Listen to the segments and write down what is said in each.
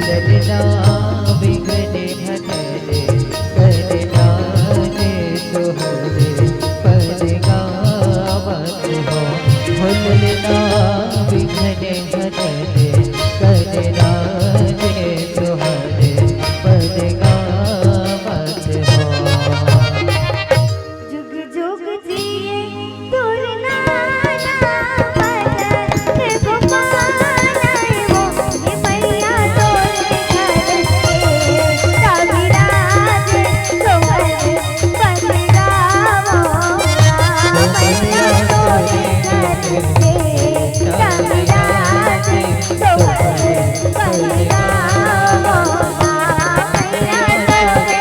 ललना बिगड़े भजरे कर जाने सोहरे पद गावत हो ललना बिगड़े भजरे कर जाने सोहरे पद गावत हो। जुग जुग जिए तुरना बदन गोपाल वो ये मैया तोरे घर के कविराज सोहर पद गावो मैया तोरे घर के कविराज सोहर पद गावो मैया तोरे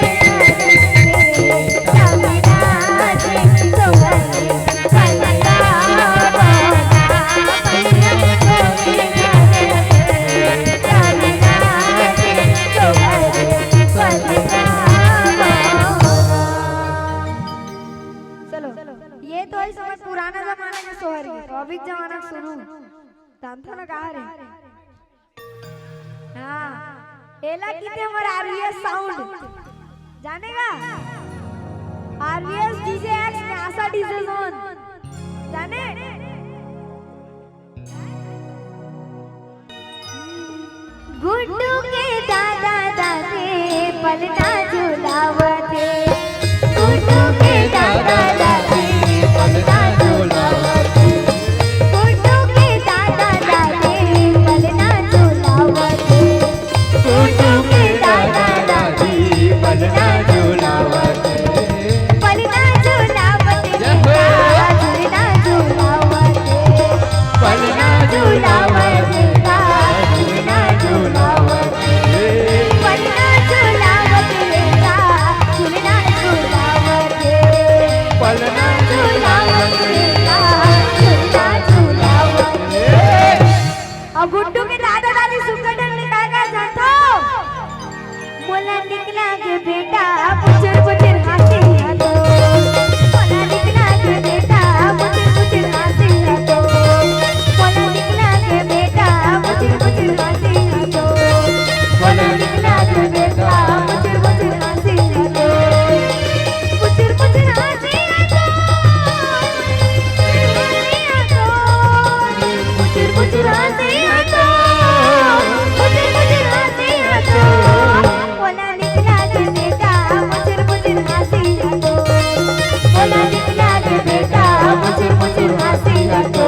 ये तो ही समझ पुराना जमाना के सोहर है तो अभी जमाना सुनो तांतो ना कहा रे हां एला कीते हमर आरवीएस साउंड जानेगा आरवीएस डीजे एक्स में आशा डीजे जोन जाने गुड्डू के दादा दादे पलना झुलावते गुड्डू के दादा दादे पलना झुलावते गुड्डू के दादा दादे पलना झुलावते गुड्डू के दादा दादे पलना झुलावते पलना झुलावते झुलना झुलावते पलना झुलावते झुलना झुलावते पलना झुलावते झुलना झुलावते पलना झुलावते झुलना झुलावते। अब गुड्डू के दादा दादी सुकर ने कहा जानता हो मोला निकला के बेटा पुचर पुचर हाथी हाथो मोला निकला के बेटा पुचर पुचर हाथी हाथो मोला निकला के बेटा पुचर पुचर हाथी हाथो मोला निकला के बेटा पुचर पुचर हाथी हाथो पुचर पुचर हाथी हाथो पुचर पुचर हाथी हाथो पुचर पुचर हाथी हाथो मोला निकला के बेटा पुचर पुचर हाथी हाथो मोला निकला के बेटा पुचर पुचर हाथी हाथो।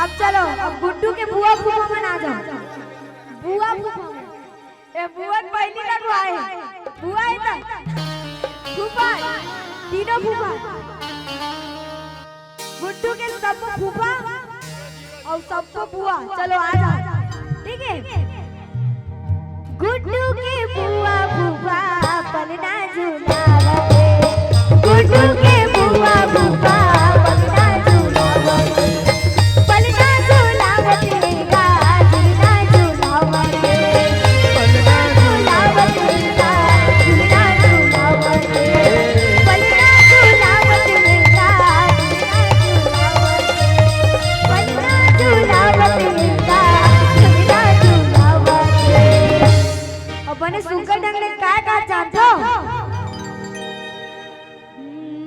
अब चलो अब गुड्डू के बुआ फूफा में ना जाओ बुआ फूफा में ए बुआ पहली तक आए बुआ है तक फूफा तीनों फूफा गुड्डू के सब फूफा और सबको बुआ चलो आ जाओ ठीक है। गुड्डू के बुआ फूफा पलना झुलावते गुड्डू के बुआ फूफा पलना झुलावते पलना झुलावते झुलना झुलावते पलना झुलावते झुलना झुलावते पलना झुलावते झुलना झुलावते झुलना झुलावते। अपने सुकर ढंग ने क्या जानते हो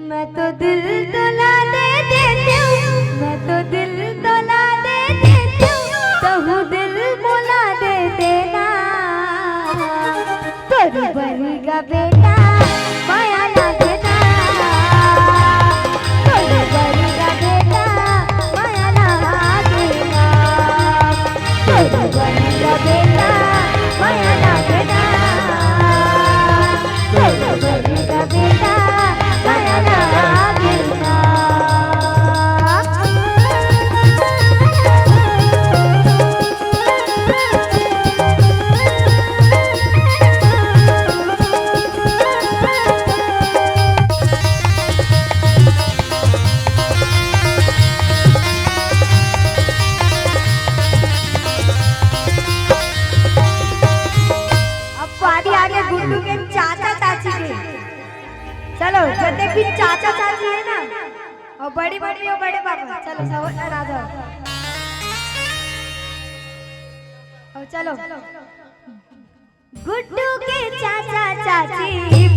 मैं तो दिल तोला और बड़ी मम्मी और बड़े पापा चलो सब आ जाओ। और चलो गुड्डू के चाचा चाची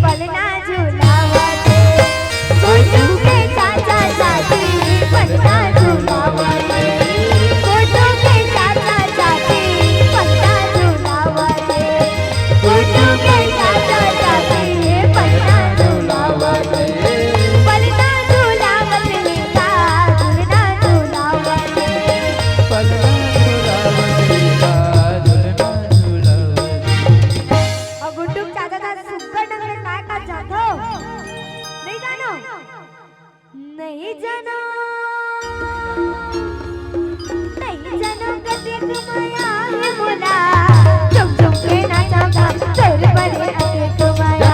पलना झूलावते, गुड्डू के चाचा चाची पलना झूलावते, गुड्डू के चाचा चाची पलना झूलावते, गुड्डू के चाचा चाची पलना झूलावते, पलना झूलावते नीता झूलना झूलावते, पलना झूलावती का झूलना झूलावती। और गुड्डू चाचा चाचा सुक्कर डंगरे काय का जातो नहीं जानो, नहीं जानो, नहीं जानो कतिक माया है मोला, झुम झुम के नाचोगा तोर बरे अतिक माया,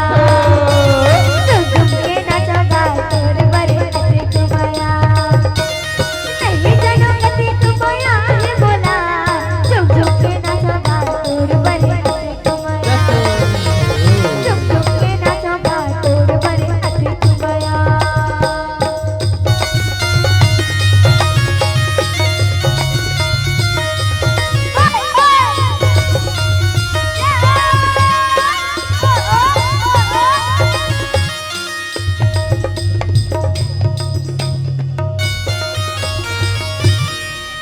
झुम झुम के नाचोगा तोर बरे अतिक माया, नहीं जानो कतिक माया है मोला, झुम झुम के नाचोगा तोर बरे अतिक माया, झुम झुम के नाचोगा तोर बरे अतिक माया।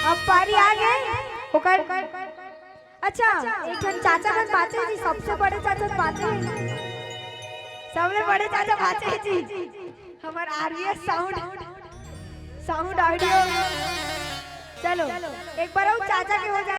अब पारी आ गए ओकर। अच्छा एक जन चाचा बन बाचे जी, सबसे बड़े चाचा बाचे हैं, सबसे बड़े चाचा बाचे हैं जी, हमार आरवीएस साउंड ऑडियो। चलो एक बार वो चाचा के हो जाए।